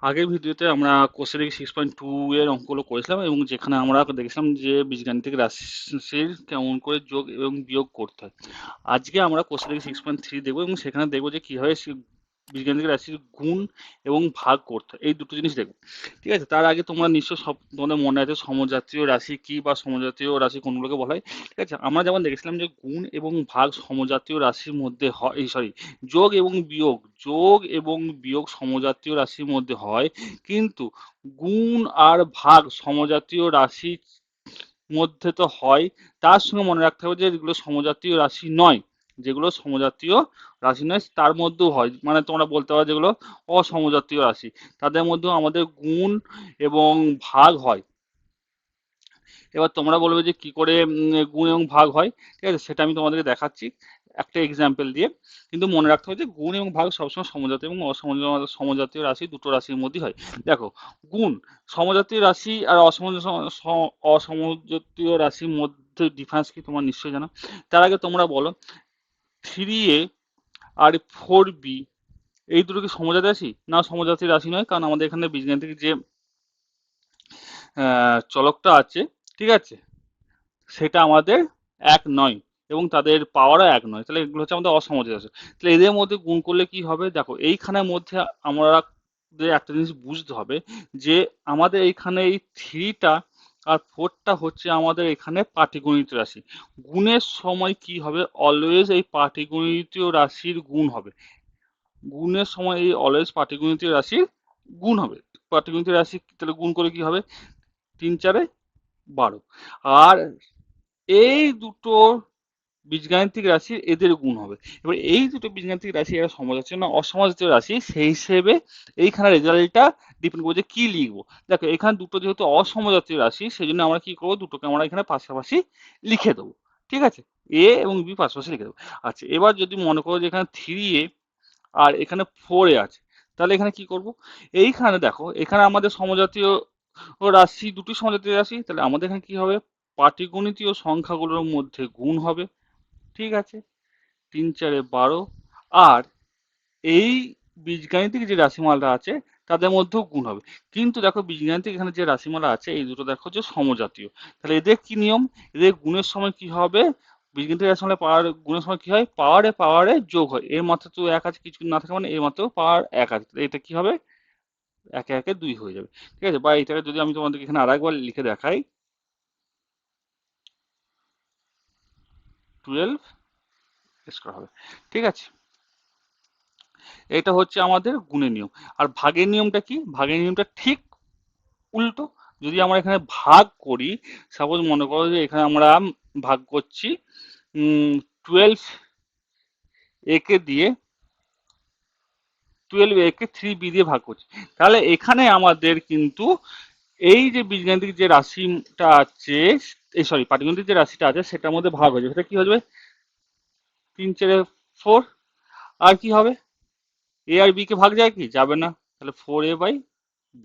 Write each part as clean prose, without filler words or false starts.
আগের ভিডিওতে আমরা কোশ্চেন 6.2 এর অঙ্কগুলো করেছিলাম এবং যেখানে আমরা দেখেছিলাম যে বীজগাণিতিক রাশির কেমন করে যোগ এবং বিয়োগ করতে হয়। আজকে আমরা কোশ্চেন 6.3 দেখবো এবং সেখানে দেখবো যে কিভাবে বীজগাণিতিক রাশির গুণ এবং ভাগ করতে হয়, এই দুটো জিনিস দেখবো। ঠিক আছে, তার আগে তোমরা নিশ্চয় সব তোমাদের মনে আছে সমজাতীয় রাশি কি বা সমজাতীয় রাশি কোনগুলোকে বলা হয়। ঠিক আছে, আমরা যেমন দেখেছিলাম যে গুণ এবং ভাগ সমজাতীয় রাশির মধ্যে হয়, সরি, যোগ এবং বিয়োগ, যোগ এবং বিয়োগ সমজাতীয় রাশির মধ্যে হয়, কিন্তু গুণ আর ভাগ সমজাতীয় রাশির মধ্যে তো হয়, তার সঙ্গে মনে রাখতে হবে যে যেগুলো সমজাতীয় রাশি নয়, যেগুলো সমজাতীয় রাশি নয় তার মধ্যেও হয়, মানে তোমরা বলতে পারো যেগুলো অসমজাতীয় রাশি, তাদের মধ্যেও আমাদের গুণ এবং ভাগ হয়। এবার তোমরা বলবে যে কি করে গুণ এবং ভাগ হয়। ঠিক আছে, সেটা আমি তোমাদেরকে দেখাচ্ছি একটা এক্সাম্পল দিয়ে। কিন্তু মনে রাখতে হবে যে গুণ এবং ভাগ সবসময় সমজাতীয় এবং সমজাতীয় রাশি দুটো রাশির মধ্যেই হয়। দেখো, গুণ সমজাতীয় রাশি আর অসমজাতীয় রাশির মধ্যে ডিফারেন্স কি তোমরা নিশ্চয়ই জানো। তার আগে তোমরা বলো, 3a আর 4b এই দুটো কি সমজাতীয় রাশি না সমজাতীয় রাশি নয়? কারণ আমাদের এখানে বীজগাণিতিক যে চলকটা আছে, ঠিক আছে, সেটা আমাদের এক নয় এবং তাদের পাওয়ারও এক নয়, তাহলে এগুলো হচ্ছে আমাদের অসমজাতীয় রাশি। তাহলে এদের মধ্যে গুণ করলে কি হবে? দেখো, এইখানের মধ্যে আমরা একটা জিনিস বুঝতে হবে যে আমাদের এইখানে এই থ্রিটা আর ফোরটা হচ্ছে আমাদের এখানে পাটিগণিত রাশি। গুণের সময় কি হবে? অলওয়েজ এই পাটিগণিত রাশির গুণ হবে। গুণের সময় এই অলওয়েজ পাটিগণিত রাশির গুণ হবে। পাটিগণিত রাশি তাহলে গুণ করে কি হবে? 3 4 12। আর এই দুটো বীজগাণিতিক রাশি এদের গুণ হবে। এবার এই দুটো বীজগাণিতিক রাশি এরা সমজাতীয় না অসমজাতীয় রাশি, সেই হিসেবে এইখানে রেজাল্টটা ডিপেন্ড করবে যে কি লিখবো। দেখো, এখানে দুটো যেহেতু অসমজাতীয় রাশি, সেই জন্য আমরা কি করবো, দুটোকে আমরা এখানে পাশাপাশি লিখে দেবো। ঠিক আছে, এ এবং বি পাশাপাশি লিখে দেবো। আচ্ছা, এবার যদি মনে করো যে এখানে 3a আর এখানে 4a আছে, তাহলে এখানে কি করব? এইখানে দেখো, এখানে আমাদের সমজাতীয় রাশি, দুটি সমজাতীয় রাশি, তাহলে আমাদের এখানে কি হবে? পাটিগণিতীয় সংখ্যাগুলোর মধ্যে গুণ হবে। ঠিক আছে, 3 4 12। আর এই বীজগাণিতিক যে রাশিমালা আছে তাদের মধ্যেও গুণ হবে। কিন্তু দেখো, বীজগাণিতিক এখানে যে রাশিমালা আছে এই দুটো দেখো যে সমজাতীয়, তাহলে এদের কি নিয়ম? এদের গুণের সময় কি হবে? বীজগাণিতিক রাশিমালা পাওয়ার গুণের সময় কি হয়? পাওয়ারে পাওয়ারে যোগ হয়, এর মাত্রা তো এক আছে, কিছু না থাকে মানে এর মাত্রাও পাওয়ার এক আছে, তাহলে এটা কি হবে? একে একে 2 হয়ে যাবে। ঠিক আছে, বা এটাকে যদি আমি তোমাদেরকে এখানে আরেকবার লিখে দেখাই, 12 স্কোয়ার হবে। ঠিক আছে, এটা হচ্ছে আমাদের গুণের নিয়ম। আর ভাগের নিয়মটা কি? ভাগের নিয়মটা ঠিক উল্টো। যদি আমরা এখানে ভাগ করি, সাপোজ মনে করো যে এখানে আমরা ভাগ করছি 12 a কে দিয়ে, 12a কে 3b দিয়ে ভাগ করছি, তাহলে এখানে আমাদের কিন্তু এই যে বীজগাণিতিক যে রাশিটা আছে, এই সরি পাটিগণিতিক যে রাশিটা আছে সেটার মধ্যে ভাগ হয়ে যাবে। সেটা কি হয়ে যাবে? 3 4 4। আর কি হবে? এ আর বি কে ভাগ যায় কি? যাবে না, তাহলে 4a/b।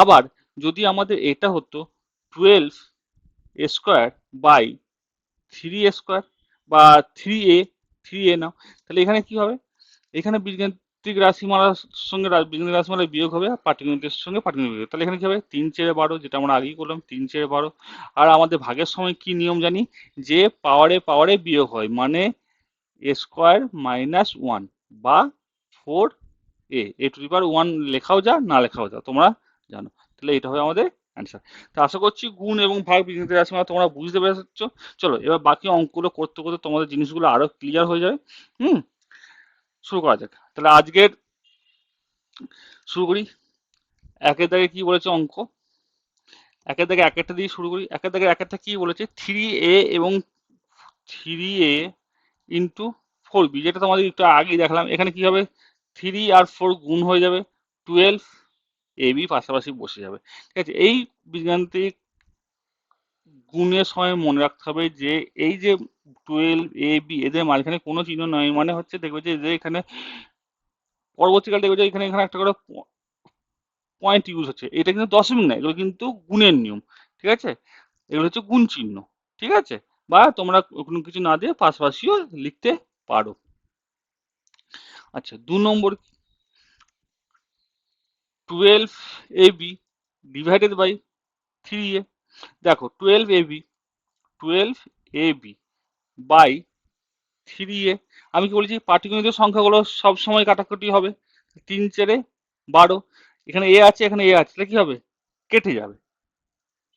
আবার যদি আমাদের এটা হতো 12 স্কোয়ার বাই 3 স্কোয়ার বা 3a নাও, তাহলে এখানে কি হবে? এখানে বীজগাণিতিক রাশিমালার সঙ্গে বীজগাণিতিক রাশিমালার বিয়োগ হবে, আর পাটিগণিতের সঙ্গে পাটিগণিত বিয়োগ, তাহলে এখানে কি হবে? 3 4 12, যেটা আমরা আগেই করলাম, 3 4 12। আর আমাদের ভাগের সময় কি নিয়ম জানি? যে পাওয়ারে পাওয়ারে বিয়োগ হয়, মানে a² - 1 বা 4a টু দি পাওয়ার 1 লেখাও যা না লেখাও যা, তোমরা জানো। তাহলে এটা হবে আমাদের অ্যান্সার। তো আশা করছি গুণ এবং ভাগ বীজগণিতের রাশিমালা তোমরা বুঝতে পেরেছো। চলো, এবার বাকি অঙ্কগুলো করতে করতে তোমাদের জিনিসগুলো আরো ক্লিয়ার হয়ে যাবে। হুম, শুরু করা যাক। তাহলে আজকের শুরু করি। একের দাগে কি বলেছে অঙ্ক? একের দাগে এক একটা দিয়ে শুরু করি। একের দাগে এক একটা কি বলেছে? 3a এবং 3a ইন্টু 4b, যেটা তোমাদের একটু আগেই দেখালাম। এখানে কি হবে? 3 আর 4 গুণ হয়ে যাবে, 12ab পাশাপাশি বসে যাবে। ঠিক আছে, এই বীজগাণিতিক গুণের সময় মনে রাখতে হবে যে এই যে 12ab এদের মাঝখানে কোনো চিহ্ন নয়, মানে হচ্ছে দেখবে যে এদের এখানে পরবর্তীকালে দেখবে যে এখানে এখানে একটা করে পয়েন্ট ইউজ হচ্ছে, এটা কিন্তু দশমিক নয়, এগুলো কিন্তু গুণের নিয়ম। ঠিক আছে, এগুলো হচ্ছে গুণ চিহ্ন। ঠিক আছে, বা তোমরা কোনো কিছু না দিয়ে পাশাপাশিও লিখতে পারো। আচ্ছা, 2 নম্বর 12ab ডিভাইডেড বাই 3a। দেখো 12ab বাই 3a। আমি কি বলেছি, পাটিগণিত সংখ্যাগুলো সব সময় কাটাকুটি হবে। 3 4 12, এখানে এ আছে এখানে এ আছে, তাহলে কি হবে, কেটে যাবে।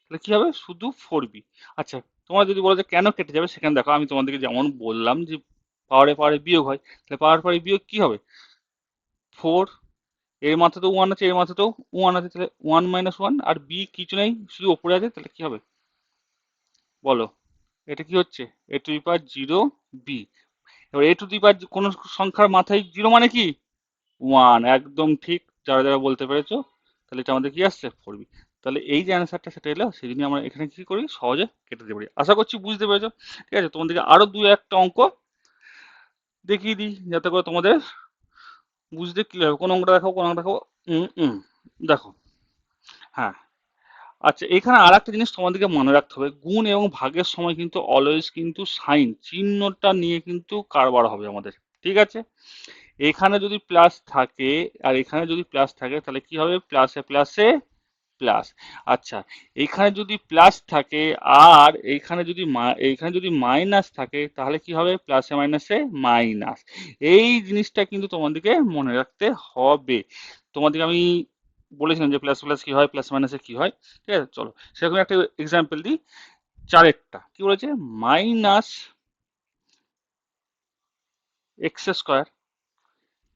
তাহলে কি হবে, শুধু 4b। আচ্ছা, তোমরা যদি বলো যে কেন কেটে যাবে, সেখানে দেখো আমি তোমাদেরকে যেমন বললাম যে পাওয়ারে পাওয়ারে বিয়োগ হয়, তাহলে পাওয়ার পাওয়ারে বিয়োগ কি হবে, 4, এর মাথাতেও 1 আছে এর মাথাতেও 1 আছে, তাহলে 1 - 1, আর বি কিছু নেই শুধু ওপরে আছে, তাহলে কি হবে বলো, এটা কি হচ্ছে এ টু দি পাওয়ার 0b। এবার এ টু দি পাওয়ার কোন সংখ্যার মাথায় 0 মানে কি 1, একদম ঠিক, যারা যারা বলতে পেরেছো। তাহলে এটা আমাদের কি আসছে 4b। তাহলে এই যে অ্যান্সারটা সেটা এলো, সেই জন্য আমরা এখানে কি করি, সহজে কেটে দিতে পারি। আশা করছি বুঝতে পেরেছো। ঠিক আছে, তোমাদেরকে আরো দু একটা অঙ্ক দেখিয়ে দিই যাতে করে তোমাদের বুঝতে ক্লিয়ার হবে। কোন অঙ্কটা দেখাবো, কোন অঙ্কটা দেখাবো, দেখো, হ্যাঁ, আচ্ছা, এখানে আর একটা জিনিস তোমাদেরকে মনে রাখতে হবে, গুণ এবং ভাগের সময় কিন্তু অলওয়েজ কিন্তু সাইন চিহ্নটা নিয়ে কিন্তু কারবার হবে আমাদের। ঠিক আছে, এখানে যদি প্লাস থাকে আর এখানে যদি প্লাস থাকে, তাহলে কি হবে, প্লাসে প্লাসে প্লাস। আচ্ছা, এখানে যদি প্লাস থাকে আর এইখানে যদি মাইনাস থাকে, তাহলে কি হবে, প্লাসে মাইনাসে মাইনাস। এই জিনিসটা কিন্তু তোমাদেরকে মনে রাখতে হবে। তোমাদেরকে আমি বলেছিলাম যে প্লাস প্লাস কি হয়, প্লাস মাইনাসে কি হয়। ঠিক আছে, চলো সেরকম একটা এক্সাম্পল দিই। চারেরটা কি বলেছে, -x²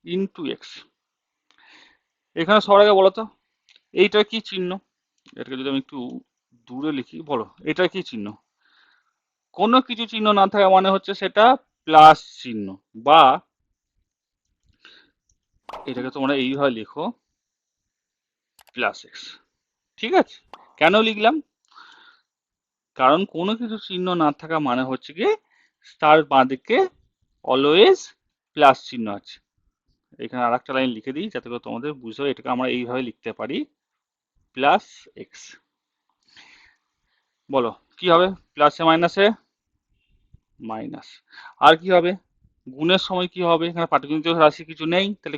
ইন্টু এক্স। এখানে সবার আগে বলো তো এইটার কি চিহ্ন। এটাকে যদি আমি একটু দূরে লিখি, বলো এটার কি চিহ্ন। কোনো কিছু চিহ্ন না থাকা মানে হচ্ছে সেটা প্লাস চিহ্ন, বা এটাকে তোমরা এইভাবে লিখো +x। ঠিক আছে, কেন লিখলাম, কারণ কোনো কিছু চিহ্ন না থাকা মানে হচ্ছে কি তার বাঁদিকে অলওয়েজ প্লাস চিহ্ন আছে। এখানে আর একটা লাইন লিখে দিই যাতে করে তোমাদের বুঝতে হবে, এটাকে আমরা এইভাবে লিখতে পারি +x। বলো কি হবে, প্লাসে মাইনাসে মাইনাস। আর কি হবে, গুণের সময় কি হবে, এখানে পাটিগণিত রাশি কিছু নেই, তাহলে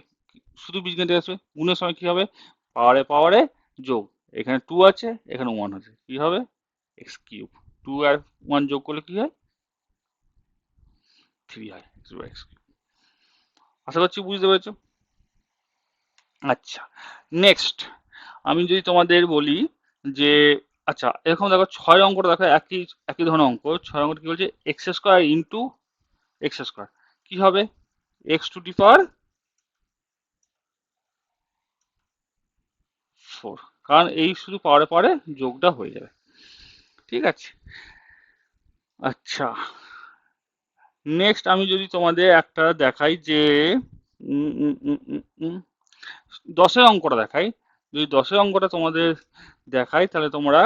শুধু বীজগণিত আসবে। গুণের সময় কি হবে, পাওয়ারে পাওয়ারে যোগ, এখানে 2 আছে এখানে 1 আছে, কি হবে x³। 2 আর 1 যোগ করলে কি হয়, 3 হয়, x³। আশা করছি বুঝতে পেরেছো। আচ্ছা, নেক্সট আমি যদি তোমাদের বলি যে, আচ্ছা এরকম দেখো 6 অঙ্কটা দেখো, একই একই ধরনের অঙ্ক। 6 অঙ্কটা কি বলছে, x² ইন্টু x², কি হবে, x⁴, কারণ এই শুধু পাওয়ারে পাওয়ারে যোগটা হয়ে যাবে। ঠিক আছে, আচ্ছা নেক্সট আমি যদি তোমাদের একটা দেখাই যে 10-এর অঙ্কটা দেখাই, যদি 10-এর অঙ্কটা তোমাদের দেখাই, তাহলে তোমরা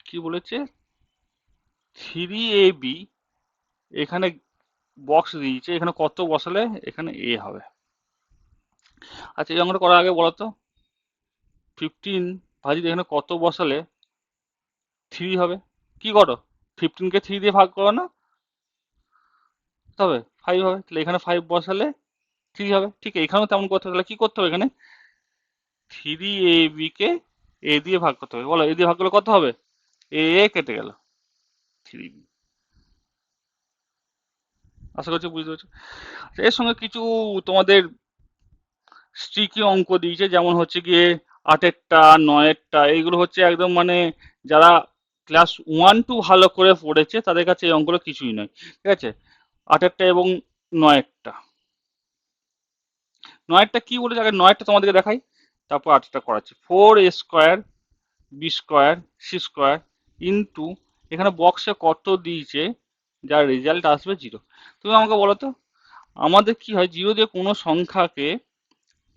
কি বলেছে, 3ab, এখানে বক্স দিয়েছে, এখানে কত বসালে এখানে এ হবে। আচ্ছা, এই অঙ্কটা করার আগে বলো তো, 15 ভাজিত এখানে কত বসালে 3 হবে, কি করো, 15কে 3 দিয়ে ভাগ করো না, তবে 5 হবে, তাহলে এখানে 5 বসালে 3 হবে। ঠিক এখানেও তেমন করতে হবে, তাহলে কি করতে হবে, এখানে 3ab কে এ দিয়ে ভাগ করতে হবে। বলো এ দিয়ে ভাগ করলে কত হবে, এ কেটে গেল 3b। আশা করছি বুঝতে পারছো। এর সঙ্গে কিছু তোমাদের স্ট্রিকি অঙ্ক দিয়েছে, যেমন হচ্ছে গিয়ে 8-এরটা 9-এরটা, এইগুলো হচ্ছে একদম মানে যারা ক্লাস 1-2 ভালো করে পড়েছে তাদের কাছে এই অঙ্কগুলো কিছুই নয়। ঠিক আছে, 8-এরটা এবং 9-এরটা। 9-এরটা কি বলেছে আগে, 9-এরটা তোমাদেরকে দেখাই, তারপর 8-এরটা করাচ্ছি। 4a² b² c² ইন্টু, এখানে বক্সে কত দিয়েছে, যার রেজাল্ট আসবে 0। তুমি আমাকে বলো তো, আমাদের কি হয়, 0 দিয়ে কোনো সংখ্যাকে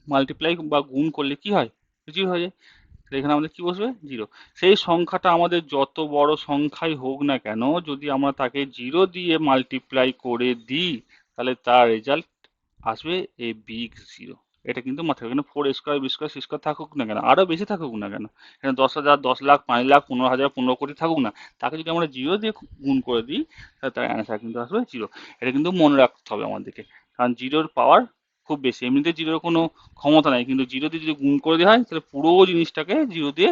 মাল্টিপ্লাই বা গুণ করলে কি হয়, 0 হয়ে যায়। তো এখানে আমাদের কি বসবে, 0। সেই সংখ্যাটা আমাদের যত বড় সংখ্যাই হোক না কেন, যদি আমরা তাকে 0 দিয়ে মাল্টিপ্লাই করে দিই, তাহলে তার রেজাল্ট আসবে এ বিগ 0। এটা কিন্তু মাথায় রাখবে। এখানে 4 square B square C square থাকুক না কেন, আরো বেশি থাকুক না কেন, এখানে 10,000, 10 লাখ, 5 লাখ, 15,000, 15 কোটি থাকুক না, তাকে যদি আমরা জিরো দিয়ে গুণ করে দিই, তাহলে তার অ্যান্সার কিন্তু আসবে জিরো। এটা কিন্তু মনে রাখতে হবে আমাদেরকে, কারণ জিরোর পাওয়ার খুব বেশি। এমনিতে জিরোর কোনো ক্ষমতা নাই, কিন্তু জিরো দিয়ে যদি গুণ করে দেওয়া হয়, তাহলে পুরো জিনিসটাকে জিরো দিয়ে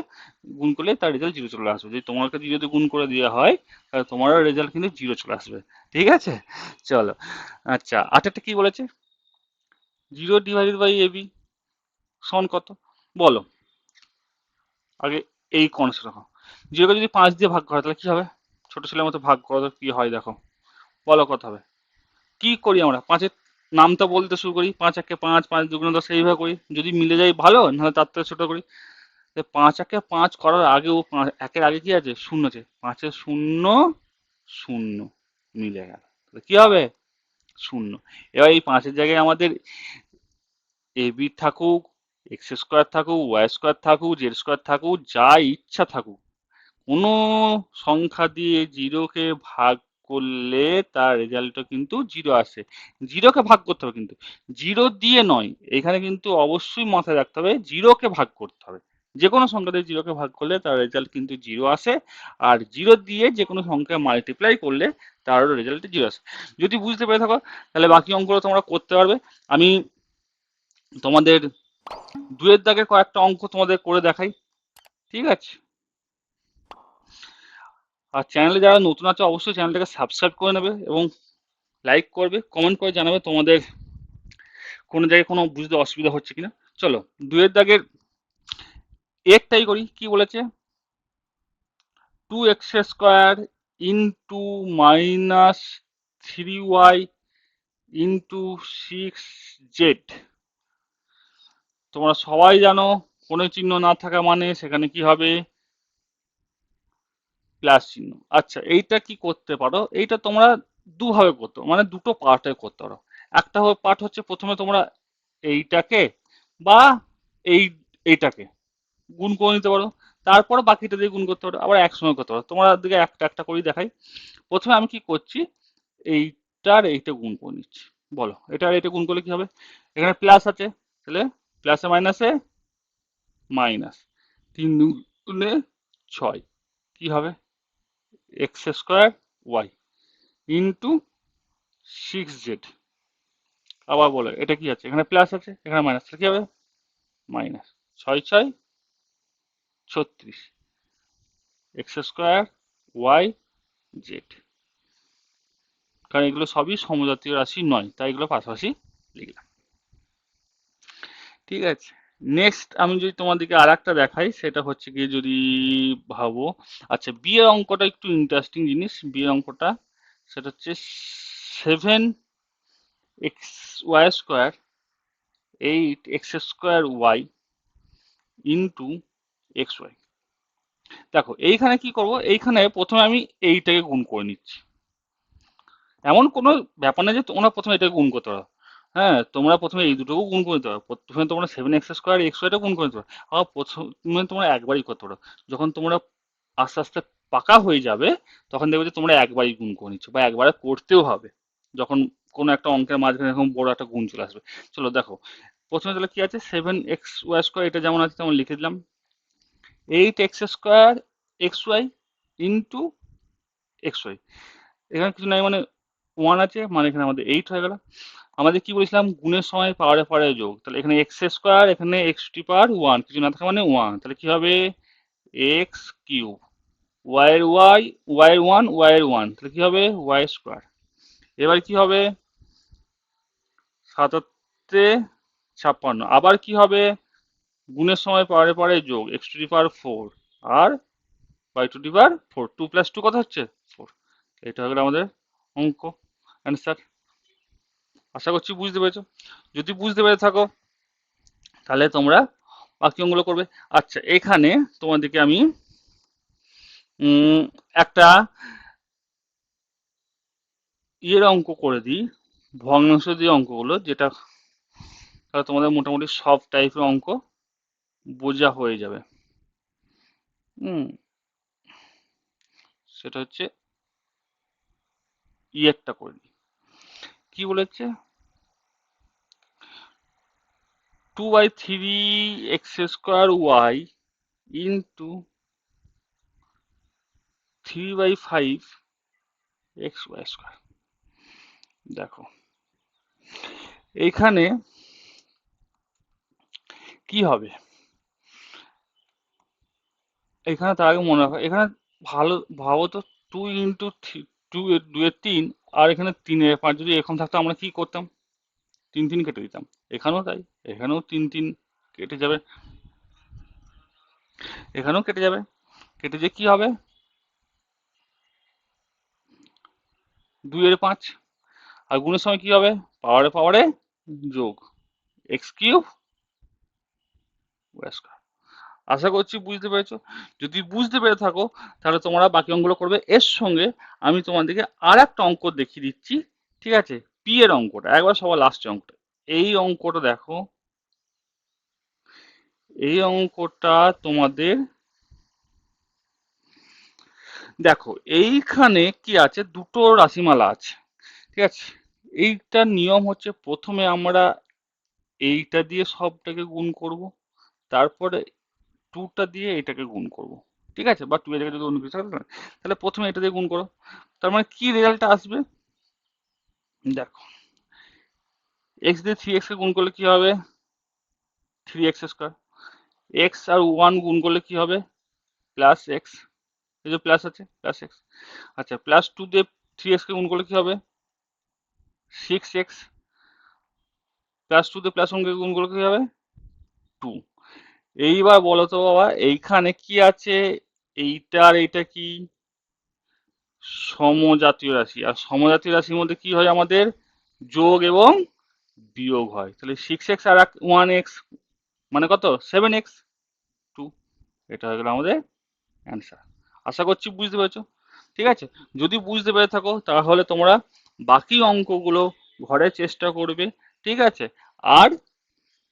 গুণ করলে তার রেজাল্ট জিরো চলে আসবে। যদি তোমাকে জিরো দিয়ে গুণ করে দেওয়া হয়, তাহলে তোমারও রেজাল্ট কিন্তু জিরো চলে আসবে। ঠিক আছে, চলো। আচ্ছা, আরেকটা কি বলেছে, 0 ডিভাইডেড বাই AB সমান কত, বলো আগে। এই কনসেপ্ট রাখো, জিরোকে যদি 5 দিয়ে ভাগ করা হয়, তাহলে কি হবে? ছোট ছেলের মতো ভাগ করো তো কি হয় দেখো, বলো কত হবে। কি করি আমরা, পাঁচের নামটা বলতে শুরু করি, 5 একে 5, 5 দুগুণে 10, এইভাবে করি। যদি মিলে যায় ভালো, নাহলে তার থেকে ছোট করি। 5 একে 5 করার আগেও একের আগে কি আছে, শূন্য আছে, 5-এর শূন্য, শূন্য, মিলে গেল, তাহলে কি হবে, শূন্য। এবার এই 5-এর জায়গায় আমাদের AB থাকুক, x² থাকুক, y² থাকুক, z² থাকুক, যা ইচ্ছা থাকুক, কোনো সংখ্যা দিয়ে জিরোকে ভাগ করলে তার রেজাল্টও কিন্তু জিরো আসে। জিরোকে ভাগ করতে হবে কিন্তু, জিরো দিয়ে নয়। এখানে কিন্তু অবশ্যই মাথায় রাখতে হবে জিরোকে ভাগ করতে হবে। যে কোনো সংখ্যা দিয়ে জিরোকে ভাগ করলে তার রেজাল্ট কিন্তু জিরো আসে। আর জিরো দিয়ে যে কোনো সংখ্যা মাল্টিপ্লাই করলে তারও রেজাল্ট জিরো আসে। যদি বুঝতে পেরে থাকো, তাহলে বাকি অঙ্কগুলো তোমরা করতে পারবে। আমি তোমাদের 2-এর দাগে কয়েকটা অঙ্ক তোমাদের করে দেখাই, ঠিক আছে? আর চ্যানেলে যারা নতুন আছে, অবশ্যই চ্যানেলটাকে সাবস্ক্রাইব করে নেবে এবং লাইক করবে, কমেন্ট করে জানাবে তোমাদের কোনো জায়গায় কোনো বুঝতে অসুবিধা হচ্ছে কিনা। চলো, 2-এর দাগের একটাই করি। কি বলেছে, 2x² into -3y into 6z। তোমরা সবাই জানো, কোনো চিহ্ন না থাকা মানে সেখানে কি হবে, প্লাস চিহ্ন। আচ্ছা, এইটা কি করতে পারো, এইটা তোমরা দুভাবে করতে পারো, মানে দুটো পার্টে করতে পারো। একটা পার্ট হচ্ছে, প্রথমে তোমরা এইটাকে বা এই এইটাকে গুণ করে নিতে পারো, তারপর বাকিটা দিয়ে গুণ করতে পারো, আবার একসঙ্গে করতে পারো। তোমার দিকে একটা একটা করে দেখাই। প্রথমে আমি কি করছি, এইটার এইটা গুণ করে নিচ্ছি। বলো, এটা আর এটা গুণ করলে কি হবে, এখানে প্লাস আছে, তাহলে প্লাসে মাইনাসে মাইনাস, 3 দুগুণে 6, কি হবে, x² y ইন্টু 6z। আবার বলো, এটা কি আছে, এখানে প্লাস আছে, এখানে মাইনাস, কি হবে, মাইনাস, 6 6 36, x²y z। কারণ এগুলো সবই সমজাতীয় রাশি নয়, তাই এগুলো পাশাপাশি লিখলাম। ঠিক আছে, নেক্সট আমি যদি তোমাদেরকে আর একটা দেখাই, সেটা হচ্ছে কি, যদি ভাবো, আচ্ছা, বিয়ের অঙ্কটা একটু ইন্টারেস্টিং জিনিস। বিয়ের অঙ্কটা সেটা হচ্ছে 7x² 8 x² y into xy। দেখো এইখানে কি করব, এইখানে প্রথমে আমি এইটাকে গুণ করে নিচ্ছি। এমন কোনো ব্যাপার না যে তোমরা প্রথমে এটাকে গুণ করতে পারো। হ্যাঁ, তোমরা প্রথমে এই দুটোকেও গুণ করে নিতে পারো। প্রথমে তোমরা 7x² xy টা গুণ করে নিতে পারো। আবার প্রথমে তোমরা একবারই করতে পারো। যখন তোমরা আস্তে আস্তে পাকা হয়ে যাবে, তখন দেখবে যে তোমরা একবারই গুণ করে নিচ্ছ, বা একবারে করতেও হবে, যখন কোনো একটা অঙ্কের মাঝখানে এরকম বড় একটা গুণ চলে আসবে। চলো দেখো, প্রথমে তাহলে কি আছে, 7x² এটা যেমন আছে তেমন লিখে দিলাম, 8x² xy ইন্টু xy। এখানে কিছু নাই, মানে 1 আছে, মানে এখানে আমাদের 8 হয়ে গেল। আমাদের কি বলেছিলাম, গুণের সময় পাওয়ারে পাওয়ারে যোগ, তাহলে এখানে x², এখানে x⁻1, কিছু না থাকা মানে 1, তাহলে কি হবে, x³ y এর 1 তাহলে কি হবে, y²। এবার কি হবে, 7 × 56, আবার কি হবে, গুণের সময় পাওয়ারে পাওয়ারে যোগ, x⁴ আর y⁴, 2 + 2 কত হচ্ছে, 4। এটা হয়ে গেল আমাদের অঙ্ক অ্যান্সার। আশা করছি বুঝতে পেরেছো। যদি বুঝতে পেরে থাকো, তাহলে তোমরা বাকি অঙ্কগুলো করবে। আচ্ছা, এখানে তোমাদেরকে আমি একটা ইয়ের অঙ্ক করে দিই, ভগ্নাংশ দিয়ে অঙ্কগুলো, যেটা তাহলে তোমাদের মোটামুটি সব টাইপের অঙ্ক বোঝা হয়ে যাবে। হুম, সেটা হচ্ছে ইয়েরটা করে দিই। কি বলেছে, 2/3 x² y ইন্টু 3/5 x² দেখো এখানে কি হবে, এখানে তার আগে মনে রাখো এখানে ভালো ভাবো তো, 2 × 2 এর 3 আর এখানে 3 এর 5 যদি এরকম থাকতো আমরা কি করতাম, 3 3 কেটে দিতাম। এখানেও তাই, এখানেও 3 3 কেটে যাবে, এখানেও কেটে যাবে, কেটে যে কি হবে, 2 এর 5, আর গুণের সময় কি হবে, পাওয়ারে পাওয়ারে যোগ, x³ y²। আশা করছি বুঝতে পেরেছো। যদি বুঝতে পেরে থাকো তাহলে তোমরা বাকি অঙ্কগুলো করবে। এর সঙ্গে আমি তোমাদেরকে আর একটা অঙ্ক দেখিয়ে দিচ্ছি, ঠিক আছে, পি এর অঙ্কটা একবার সবার লাস্ট অঙ্কটা। এই অঙ্কটা দেখো, এই অঙ্কটা তোমাদের দেখো এইখানে কি আছে, দুটো রাশিমালা আছে, ঠিক আছে। এইটার নিয়ম হচ্ছে প্রথমে আমরা এইটা দিয়ে সবটাকে গুণ করব, তারপরে 2টা দিয়ে এটাকে গুণ করব, ঠিক আছে, বা 2 এর জায়গায় যদি অন্য কিছু থাকে তাহলে প্রথমে এটা দিয়ে গুণ করো। তার মানে কি রেজাল্ট আসবে, দেখো এক্স দিয়ে 3x কে গুণ করলে কি হবে, 3x²। এক্স আর 1 গুণ করলে কি হবে, প্লাস এক্স, এই যে প্লাস আছে প্লাস এক্স। আচ্ছা +2 দিয়ে 3x কে গুণ করলে কি হবে, 6x। +2 দিয়ে +1 কে গুণ করলে কি হবে, 2। এইবার বলো তো বাবা এইখানে কি আছে, এইটা আর এইটা কি সমজাতীয় রাশি, আর সমজাতীয় রাশির মধ্যে কি হয় আমাদের যোগ এবং বিয়োগ হয়, তাহলে 6x আর 1x মানে কত, 7x 2। এটা হয়ে গেল আমাদের অ্যান্সার। আশা করছি বুঝতে পেরেছো, ঠিক আছে। যদি বুঝতে পেরে থাকো তাহলে তোমরা বাকি অঙ্কগুলো ঘরে চেষ্টা করবে, ঠিক আছে। আর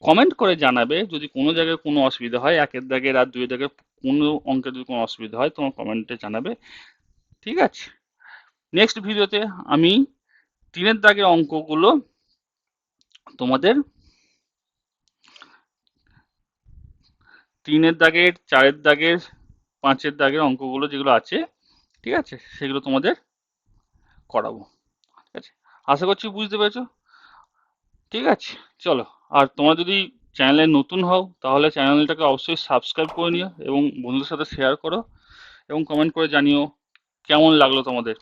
কমেন্ট করে জানাবে যদি কোনো জায়গায় কোনো অসুবিধা হয়, 1 এর দাগের আর 2 এর দাগের কোনো অঙ্কে যদি কোনো অসুবিধা হয় তোমার কমেন্টে জানাবে, ঠিক আছে। নেক্সট ভিডিওতে আমি 3 এর দাগের অঙ্কগুলো তোমাদের 3 এর দাগের, 4 এর দাগের, 5 এর দাগের অঙ্কগুলো যেগুলো আছে, ঠিক আছে, সেগুলো তোমাদের করাবো, ঠিক আছে। আশা করছি বুঝতে পেরেছো, ঠিক আছে। চলো, আর তোমরা যদি চ্যানেলে নতুন হও তাহলে চ্যানেলটাকে অবশ্যই সাবস্ক্রাইব করে নিও এবং বন্ধুদের সাথে শেয়ার করো এবং কমেন্ট করে জানিও কেমন লাগলো তোমাদের।